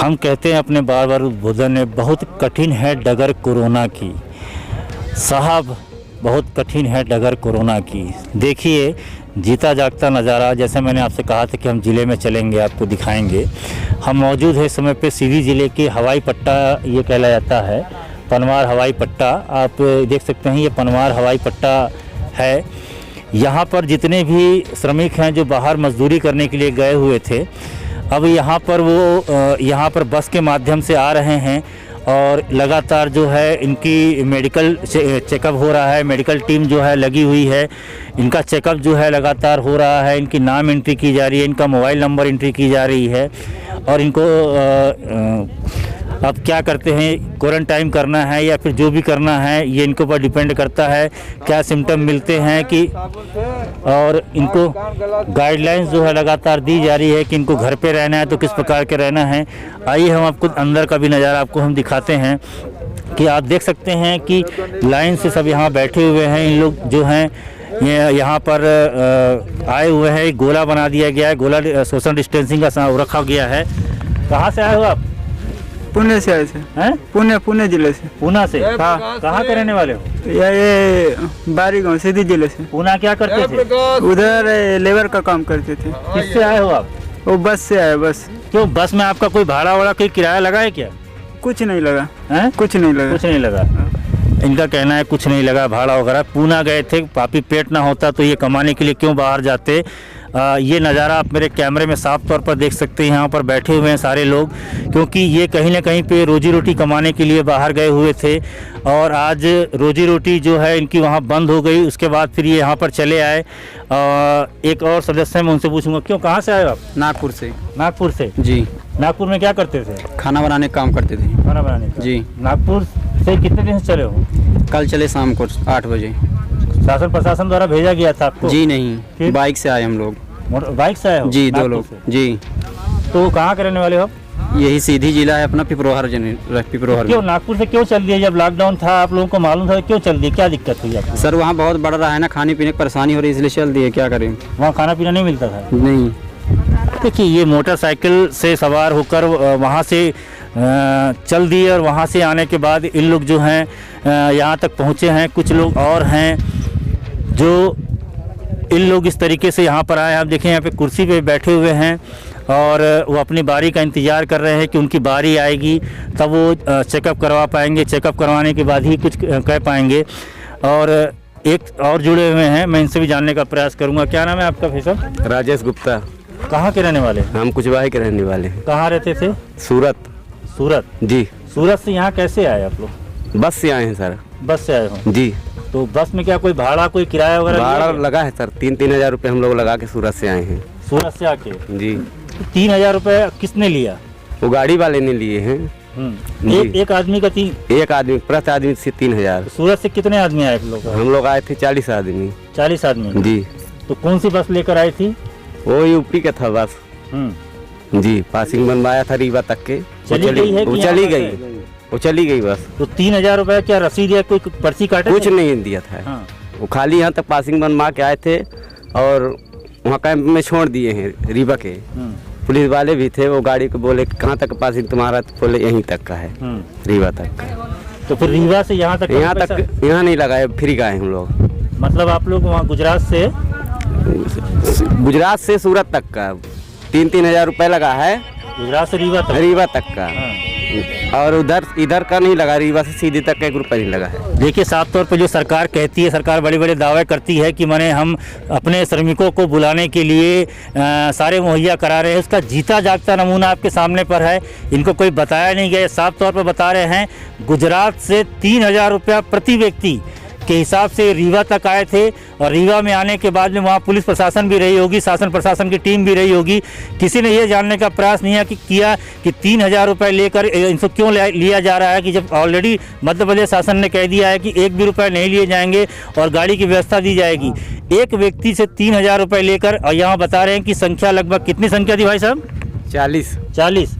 हम कहते हैं अपने बार बार उद्बोधन में, बहुत कठिन है डगर कोरोना की साहब, बहुत कठिन है डगर कोरोना की। देखिए जीता जागता नज़ारा, जैसे मैंने आपसे कहा था कि हम ज़िले में चलेंगे, आपको दिखाएंगे। हम मौजूद है इस समय पे सीधी ज़िले के हवाई पट्टा ये कहला जाता है, पनवार हवाई पट्टा। आप देख सकते हैं ये पनवार हवाई पट्टा है। यहाँ पर जितने भी श्रमिक हैं जो बाहर मजदूरी करने के लिए गए हुए थे, अब यहाँ पर वो यहाँ पर बस के माध्यम से आ रहे हैं और लगातार जो है इनकी मेडिकल चेकअप हो रहा है। मेडिकल टीम जो है लगी हुई है, इनका चेकअप जो है लगातार हो रहा है। इनकी नाम एंट्री की जा रही है, इनका मोबाइल नंबर एंट्री की जा रही है और इनको अब क्या करते हैं, क्वारंटाइन करना है या फिर जो भी करना है, ये इनके ऊपर डिपेंड करता है क्या सिम्टम मिलते हैं कि, और इनको गाइडलाइंस जो है लगातार दी जा रही है कि इनको घर पे रहना है तो किस प्रकार के रहना है। आइए हम आपको अंदर का भी नज़ारा आपको हम दिखाते हैं कि आप देख सकते हैं कि लाइन से सब यहाँ बैठे हुए हैं। इन लोग जो हैं ये यहाँ पर आए हुए हैं, गोला बना दिया गया है, गोला सोशल डिस्टेंसिंग का रखा गया है। कहाँ से आए हो आप? पुणे से आए थे। हैं? पुणे जिले से। पूना से? हाँ। कहाँ के रहने वाले हो? ये बारी गाँव सीधी जिले से। पूना क्या करते थे? उधर लेबर का काम करते थे। किससे आए हो आप? वो बस से आए। बस क्यों बस में आपका कोई भाड़ा वाड़ा कोई किराया लगा है क्या? कुछ नहीं लगा। हैं? कुछ नहीं लगा। कुछ नहीं लगा। इनका कहना है कुछ नहीं लगा भाड़ा वगैरह। पूना गए थे, पापी पेट ना होता तो ये कमाने के लिए क्यों बाहर जाते। ये नज़ारा आप मेरे कैमरे में साफ तौर पर देख सकते हैं। यहाँ पर बैठे हुए हैं सारे लोग, क्योंकि ये कहीं ना कहीं पे रोजी रोटी कमाने के लिए बाहर गए हुए थे और आज रोजी रोटी जो है इनकी वहाँ बंद हो गई। उसके बाद फिर ये यहाँ पर चले आए। एक और सदस्य हैं, मैं उनसे पूछूंगा, क्यों कहाँ से आए आप? नागपुर से। नागपुर से? जी। नागपुर में क्या करते थे? खाना बनाने का काम करते थे। खाना बनाने का? जी। नागपुर से कितने दिन से चले हो? कल चले शाम को 8 बजे। शासन प्रशासन द्वारा भेजा गया था आपको? जी नहीं, बाइक से आए हम लोग। बाइक से आए हो? जी, 2 लोग। जी। तो कहाँ के रहने वाले हो? यही सीधी जिला है अपना, पिपरोहर। क्यों नागपुर से क्यों चल दिए? जब लॉकडाउन था आप लोगों को मालूम था, क्यों चल दिए? क्या दिक्कत हुई आपको? सर वहाँ बहुत बढ़ रहा है ना, खाने पीने की परेशानी हो रही है, इसलिए चल दिए। क्या करें, वहाँ खाना पीना नहीं मिलता था? नहीं। देखिए ये मोटरसाइकिल से सवार होकर वहाँ से चल दिए और वहाँ से आने के बाद इन लोग जो हैं यहाँ तक पहुँचे हैं। कुछ लोग और हैं जो इन लोग इस तरीके से यहाँ पर आए। आप देखें यहाँ पे कुर्सी पे बैठे हुए हैं और वो अपनी बारी का इंतज़ार कर रहे हैं कि उनकी बारी आएगी तब वो चेकअप करवा पाएंगे। चेकअप करवाने के बाद ही कुछ कह पाएंगे। और एक और जुड़े हुए हैं, मैं इनसे भी जानने का प्रयास करूँगा। क्या नाम है आपका भाई साहब? राजेश गुप्ता। कहाँ के रहने वाले? हम कुचवाही के रहने वाले हैं। कहाँ रहते थे? सूरत। सूरत? जी। सूरत से यहाँ कैसे आए आप लोग? बस से आए हैं सर। बस से आए हो? जी। तो बस में क्या कोई भाड़ा कोई किराया वगैरह? भाड़ा लगा है सर, 3-3 हज़ार रुपये हम लोग लगा के सूरत से आए हैं। सूरत से आके? जी। 3,000 रुपये किसने लिया? वो गाड़ी वाले ने लिए हैं। एक आदमी का 3? एक आदमी प्रति आदमी से 3,000। सूरत से कितने आदमी आए लोग? हम लोग आए थे 40 आदमी। 40 आदमी? जी। तो कौन सी बस लेकर आई थी? वो यूपी का था बस। जी। पासिंग बनवाया था रीवा तक के। चली गई है? वो चली गई, वो चली गई बस। तो 3,000 रुपये क्या रसीद या कोई पर्ची काटे? कुछ नहीं दिया था। हाँ। वो खाली यहाँ तक पासिंग बनवा के आए थे और वहाँ कैंप में छोड़ दिए हैं रीवा के। पुलिस वाले भी थे, वो गाड़ी को बोले कहाँ तक पासिंग तुम्हारा, तो बोले यहीं तक का है, रीवा तक का। तो फिर रीवा से यहाँ तक? यहाँ नहीं लगाए, फ्री का है हम लोग। मतलब आप लोग वहाँ गुजरात से सूरत तक का 3-3 हज़ार रुपये लगा है। गुजरात से रीवा तक का। और इधर का नहीं लगा, रीवा से सीधे तक का 1 रुपया नहीं लगा है। देखिए साफ तौर पर जो सरकार कहती है, सरकार बड़े बड़े दावे करती है कि माने हम अपने श्रमिकों को बुलाने के लिए सारे मुहैया करा रहे हैं, उसका जीता जागता नमूना आपके सामने पर है। इनको कोई बताया नहीं गया, साफ तौर पर बता रहे हैं। गुजरात से 3,000 रुपया प्रति व्यक्ति के हिसाब से रीवा तक आए थे और रीवा में आने के बाद में वहाँ पुलिस प्रशासन भी रही होगी, शासन प्रशासन की टीम भी रही होगी। किसी ने ये जानने का प्रयास नहीं किया कि 3,000 रुपये लेकर इनको क्यों लिया जा रहा है, कि जब ऑलरेडी मध्य प्रदेश शासन ने कह दिया है कि 1 भी रुपये नहीं लिए जाएंगे और गाड़ी की व्यवस्था दी जाएगी। एक व्यक्ति से 3,000 रुपये लेकर, और यहाँ बता रहे हैं कि संख्या लगभग कितनी संख्या थी भाई साहब? 40।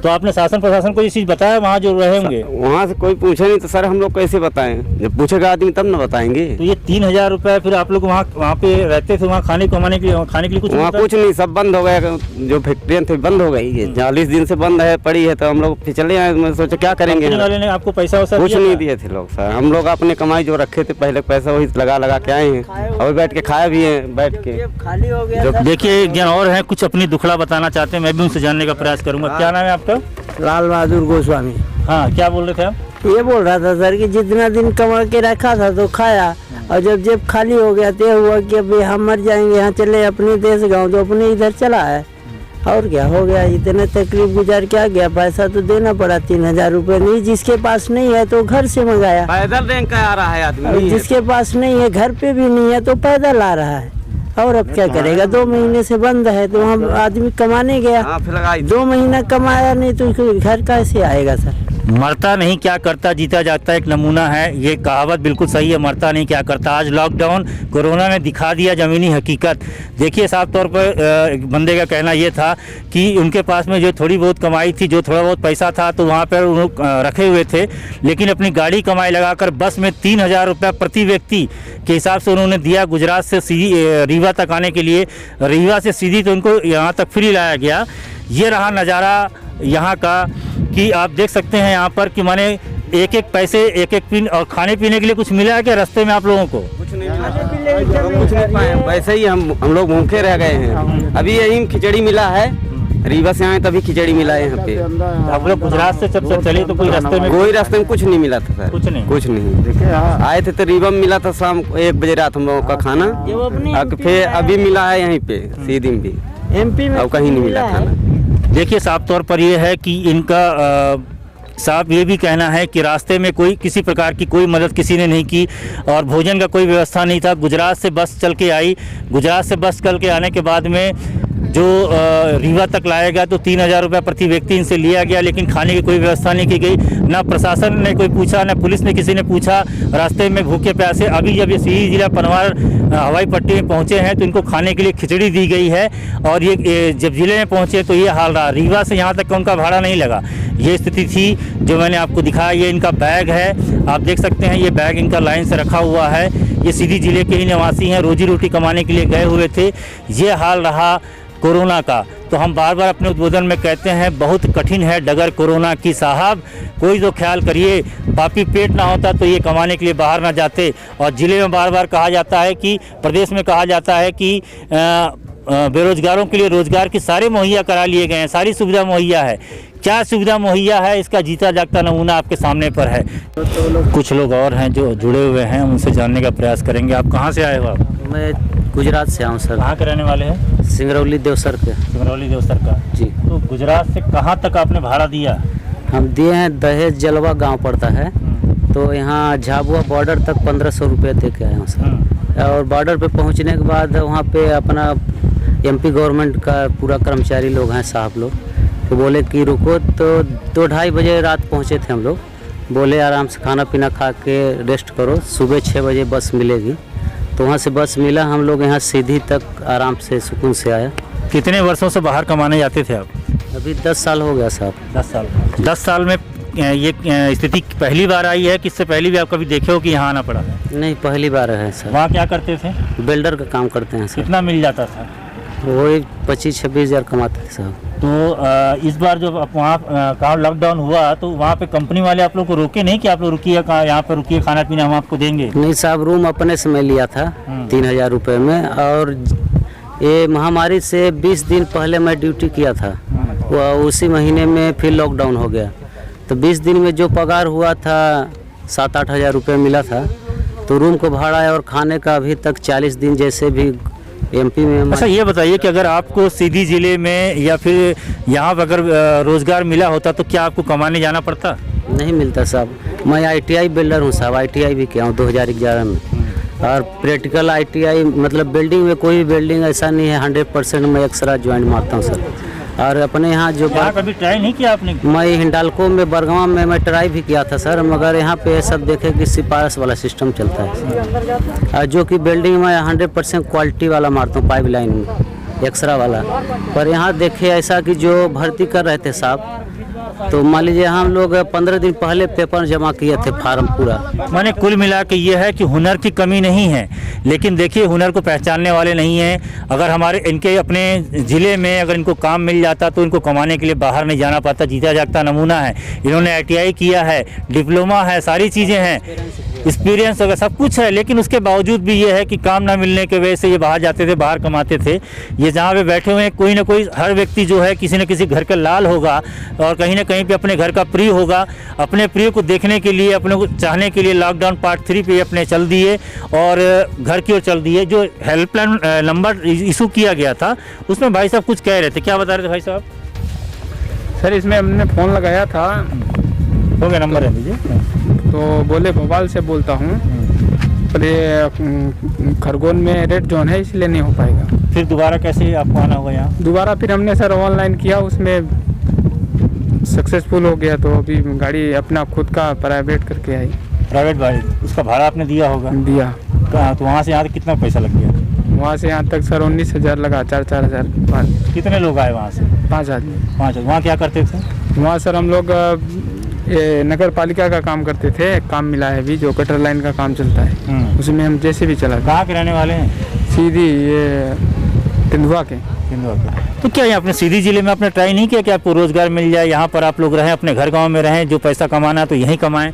तो आपने शासन प्रशासन को ये चीज़ बताया वहाँ जो रहे होंगे? वहाँ से कोई पूछे नहीं तो सर हम लोग कैसे बताएं, जब पूछेगा आदमी तब ना बताएंगे। तो ये 3,000 रुपये फिर आप लोग वहाँ पे रहते थे, वहाँ खाने कमाने के लिए, खाने के लिए कुछ वहाँ कुछ नहीं, सब बंद हो गया, जो फैक्ट्रियाँ थी बंद हो गई है, 40 दिन से बंद है पड़ी है। तो हम लोग फिर चले आए, मैं सोचा क्या करेंगे। कंपनी वाले ने आपको पैसा वैसा कुछ दिया नहीं था? दिए थे लोग सर, हम लोग अपने कमाई जो रखे थे पहले पैसा वही लगा के आए हैं और बैठ के खाया भी है बैठ के। खाली हो गया। देखिए एक जन और है, कुछ अपनी दुखड़ा बताना चाहते हैं, मैं भी उनसे जानने का प्रयास करूंगा। क्या नाम है आपका? लाल बहादुर गोस्वामी। हाँ, क्या बोल रहे थे आप? ये बोल रहा था सर कि जितना दिन कमा के रखा था तो खाया, और जब जेब खाली हो गया तो हुआ कि अभी हम मर जाएंगे, यहाँ चले अपने देश गाँव, तो अपने इधर चला है। और क्या हो गया, इतने तकलीफ गुजार क्या गया, पैसा तो देना पड़ा 3,000 रुपये। नहीं, जिसके पास नहीं है तो घर से मंगाया, पैदल बैंक का आ रहा है और आदमी, जिसके पास नहीं है, घर पे भी नहीं है तो पैदल आ रहा है। और अब क्या करेगा, 2 महीने से बंद है तो हम आदमी कमाने गया, 2 महीना कमाया नहीं तो घर कैसे आएगा सर? मरता नहीं क्या करता जीता जागता एक नमूना है, ये कहावत बिल्कुल सही है, मरता नहीं क्या करता। आज लॉकडाउन कोरोना ने दिखा दिया ज़मीनी हकीकत। देखिए साफ तौर पर एक बंदे का कहना ये था कि उनके पास में जो थोड़ी बहुत कमाई थी, जो थोड़ा बहुत पैसा था तो वहाँ पर उन्होंने रखे हुए थे, लेकिन अपनी गाड़ी कमाई लगाकर बस में 3,000 रुपये प्रति व्यक्ति के हिसाब से उन्होंने दिया। गुजरात से सीधी रीवा तक आने के लिए, रीवा से सीधी तो उनको यहाँ तक फ्री लाया गया। ये रहा नज़ारा यहाँ का कि आप देख सकते हैं यहाँ पर कि माने एक एक पैसे एक एक पिन, और खाने पीने के लिए कुछ मिला है क्या रास्ते में आप लोगों को? कुछ नहीं पाए, वैसे ही हम लोग भूखे रह गए हैं। अभी यही खिचड़ी मिला है, रीवा से आए तभी खिचड़ी मिला है यहाँ पे। आप लोग गुजरात से जब चले तो कोई रास्ते में कुछ नहीं मिला था सर, कुछ नहीं। आए थे तो रीवा में मिला था शाम को 1 बजे रात हम लोगों का खाना, फिर अभी मिला है यहीं पे सीधी भी, MP में और कहीं नहीं मिला खाना। देखिए साफ तौर पर यह है कि इनका साहब ये भी कहना है कि रास्ते में कोई किसी प्रकार की कोई मदद किसी ने नहीं की और भोजन का कोई व्यवस्था नहीं था। गुजरात से बस चल के आई, गुजरात से बस चल के आने के बाद में जो रीवा तक लाएगा तो 3,000 रुपये प्रति व्यक्ति इनसे लिया गया, लेकिन खाने की कोई व्यवस्था नहीं की गई। ना प्रशासन ने कोई पूछा, ना पुलिस ने किसी ने पूछा। रास्ते में भूखे प्यासे अभी जब ये सीधी जिला पनवार हवाई पट्टी में पहुँचे हैं तो इनको खाने के लिए खिचड़ी दी गई है, और ये जब ज़िले में पहुँचे तो ये हाल रहा। रीवा से यहाँ तक का उनका भाड़ा नहीं लगा, ये स्थिति थी जो मैंने आपको दिखाया। ये इनका बैग है, आप देख सकते हैं, ये बैग इनका लाइन से रखा हुआ है। ये सीधी जिले के ही निवासी हैं, रोजी रोटी कमाने के लिए गए हुए थे। ये हाल रहा कोरोना का। तो हम बार बार अपने उद्बोधन में कहते हैं बहुत कठिन है डगर कोरोना की साहब, कोई तो ख्याल करिए। पापी पेट ना होता तो ये कमाने के लिए बाहर ना जाते। और ज़िले में बार बार कहा जाता है कि, प्रदेश में कहा जाता है कि बेरोजगारों के लिए रोजगार की सारे मुहैया करा लिए गए हैं, सारी सुविधा मुहैया है। क्या सुविधा मुहैया है, इसका जीता जागता नमूना आपके सामने पर है। कुछ लोग और हैं जो जुड़े हुए हैं, उनसे जानने का प्रयास करेंगे। आप कहाँ से आए हो? आप? मैं गुजरात से आऊँ सर। कहाँ के रहने वाले हैं? सिंगरौली देवसर के। सिंगरौली देवसर का जी। तो गुजरात से कहाँ तक आपने भाड़ा दिया? हम दिए हैं, दहेज जलवा गांव पड़ता है, तो यहाँ झाबुआ बॉर्डर तक 1,500 रुपये दे के आए हैं सर। और बॉर्डर पे पहुँचने के बाद वहाँ पे अपना MP गवर्नमेंट का पूरा कर्मचारी लोग हैं साहब लोग, तो बोले कि रुको, तो 2-2:30 बजे रात पहुँचे थे हम लोग। बोले आराम से खाना पीना खा के रेस्ट करो, सुबह 6 बजे बस मिलेगी। तो वहाँ से बस मिला, हम लोग यहाँ सीधी तक आराम से सुकून से आया। कितने वर्षों से बाहर कमाने जाते थे आप? अभी 10 साल हो गया साहब। 10 साल। 10 साल में ये स्थिति पहली बार आई है, किससे पहले भी आप कभी देखे हो कि यहाँ आना पड़ा है? नहीं, पहली बार है सर। वहाँ क्या करते थे? बिल्डर का काम करते हैं सर। कितना मिल जाता था? वही 25-26 हज़ार कमाते थे साहब। तो इस बार जब वहाँ कहाँ लॉकडाउन हुआ तो वहाँ पे कंपनी वाले आप लोग को रोके नहीं कि आप लोग रुकिए, कहाँ यहाँ पर रुकिए, खाना पीना हम आपको देंगे? नहीं साहब, रूम अपने से मैं लिया था 3,000 रुपये में, और ये महामारी से 20 दिन पहले मैं ड्यूटी किया था, वो उसी महीने में फिर लॉकडाउन हो गया। तो 20 दिन में जो पगार हुआ था 7-8 हज़ार रुपये मिला था। तो रूम को भाड़ा और खाने का अभी तक 40 दिन जैसे भी MP में। अच्छा ये बताइए कि अगर आपको सीधी ज़िले में या फिर यहाँ पर अगर रोज़गार मिला होता तो क्या आपको कमाने जाना पड़ता? नहीं मिलता साहब। मैं ITI बिल्डर हूँ साहब, ITI भी किया हूँ 2011 में, और प्रैक्टिकल ITI मतलब बिल्डिंग में कोई भी बिल्डिंग ऐसा नहीं है 100% मैं एक्स्ट्रा ज्वाइंट मारता हूँ सर। और अपने यहाँ जो कभी ट्राई नहीं किया आपने? मैं हिंडाल्को में बरगवा में मैं ट्राई भी किया था सर, मगर यहाँ पे सब देखे कि सिफारिश वाला सिस्टम चलता है, और जो कि बिल्डिंग में 100% क्वालिटी वाला मारता हूँ, पाइप लाइन में एक्स्ट्रा वाला। पर यहाँ देखे ऐसा कि जो भर्ती कर रहे थे साहब, तो मान लीजिए हम लोग 15 दिन पहले पेपर जमा किए थे, फार्म पूरा। माने कुल मिला के ये है कि हुनर की कमी नहीं है, लेकिन देखिए हुनर को पहचानने वाले नहीं हैं। अगर हमारे इनके अपने ज़िले में अगर इनको काम मिल जाता तो इनको कमाने के लिए बाहर नहीं जाना पड़ता। जीता जागता नमूना है, इन्होंने ITI किया है, डिप्लोमा है, सारी चीज़ें हैं, एक्सपीरियंस वगैरह सब कुछ है, लेकिन उसके बावजूद भी ये है कि काम ना मिलने की वजह से ये बाहर जाते थे, बाहर कमाते थे। ये जहाँ पे बैठे हुए हैं कोई ना कोई, हर व्यक्ति जो है किसी न किसी घर का लाल होगा और कहीं ना कहीं पे अपने घर का प्रिय होगा। अपने प्रिय को देखने के लिए, अपने को चाहने के लिए लॉकडाउन पार्ट 3 पे अपने चल दिए और घर की ओर चल दिए। जो हेल्पलाइन नंबर इशू किया गया था उसमें भाई साहब कुछ कह रहे थे, क्या बता रहे थे भाई साहब? सर इसमें हमने फ़ोन लगाया था, हो गया नंबर है लीजिए। तो बोले भोपाल से बोलता हूँ, पर ये खरगोन में रेड जोन है इसलिए नहीं हो पाएगा। फिर दोबारा कैसे आपको आना होगा यहाँ? दोबारा फिर हमने सर ऑनलाइन किया, उसमें सक्सेसफुल हो गया, तो अभी गाड़ी अपना खुद का प्राइवेट करके आई। प्राइवेट गाड़ी, उसका भाड़ा आपने दिया होगा? दिया। कहाँ? तो वहाँ से यहाँ तक कितना पैसा लग गया? वहाँ से यहाँ तक सर 19,000 लगा, 4-4 हज़ार। कितने लोग आए वहाँ से? 5 आदमी। 5। वहाँ क्या करते थे? वहाँ सर हम लोग ये नगर पालिका का काम करते थे, काम मिला है अभी, जो कटर लाइन का काम चलता है, उसमें हम जैसे भी चला। कहाँ के रहने वाले हैं? सीधी ये तेंदुआ के। तो क्या यहाँ अपने सीधी जिले में आपने ट्राई नहीं किया कि आपको रोजगार मिल जाए, यहाँ पर आप लोग रहें, अपने घर गांव में रहें, जो पैसा कमाना है तो यहीं कमाएं?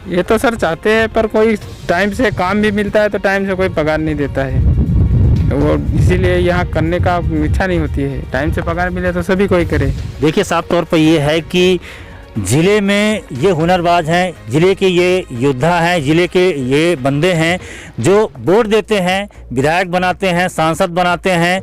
ये तो सर चाहते हैं, पर कोई टाइम से काम भी मिलता है तो टाइम से कोई पगार नहीं देता है, वो इसीलिए यहाँ करने का इच्छा नहीं होती है। टाइम से पगार मिले तो सभी कोई करे। देखिए साफ तौर पर ये है कि ज़िले में ये हुनरबाज हैं, ज़िले के ये योद्धा हैं, ज़िले के ये बंदे हैं जो वोट देते हैं, विधायक बनाते हैं, सांसद बनाते हैं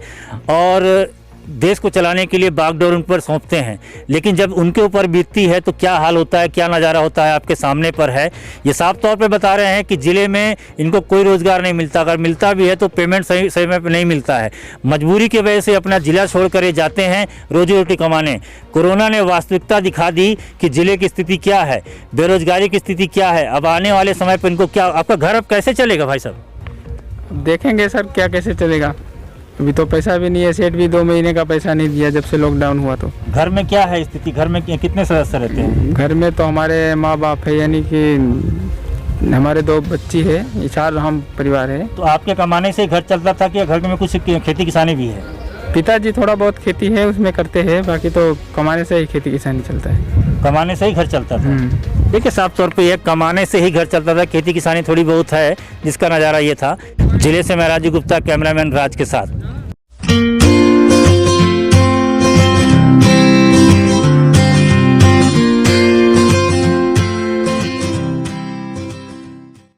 और देश को चलाने के लिए बागडोर उन पर सौंपते हैं। लेकिन जब उनके ऊपर बीतती है तो क्या हाल होता है, क्या नज़ारा होता है आपके सामने पर है। ये साफ तौर पे बता रहे हैं कि ज़िले में इनको कोई रोज़गार नहीं मिलता, अगर मिलता भी है तो पेमेंट सही समय पर नहीं मिलता है। मजबूरी की वजह से अपना ज़िला छोड़ कर ये जाते हैं रोजी रोटी कमाने। कोरोना ने वास्तविकता दिखा दी कि ज़िले की स्थिति क्या है, बेरोजगारी की स्थिति क्या है। अब आने वाले समय पर इनको क्या, आपका घर अब कैसे चलेगा भाई साहब? देखेंगे सर क्या कैसे चलेगा, अभी तो पैसा भी नहीं है, सेठ भी 2 महीने का पैसा नहीं दिया जब से लॉकडाउन हुआ। तो घर में क्या है स्थिति, घर में कितने सदस्य रहते हैं? घर में तो हमारे माँ बाप है, यानी कि हमारे 2 बच्ची है, ये 4 हम परिवार है। तो आपके कमाने से ही घर चलता था कि घर में कुछ खेती किसानी भी है? पिताजी थोड़ा बहुत खेती है उसमें करते हैं, बाकी तो कमाने से ही खेती किसानी चलता है। कमाने से ही घर चलता था। देखिए साफ तौर पे ये कमाने से ही घर चलता था, खेती किसानी थोड़ी बहुत है, जिसका नज़ारा ये था। जिले से मैं राजू गुप्ता, कैमरामैन राज के साथ।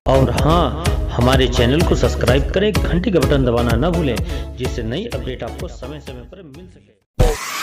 और हाँ, हमारे चैनल को सब्सक्राइब करें, घंटी का बटन दबाना ना भूलें, जिससे नई अपडेट आपको समय समय पर मिल सके।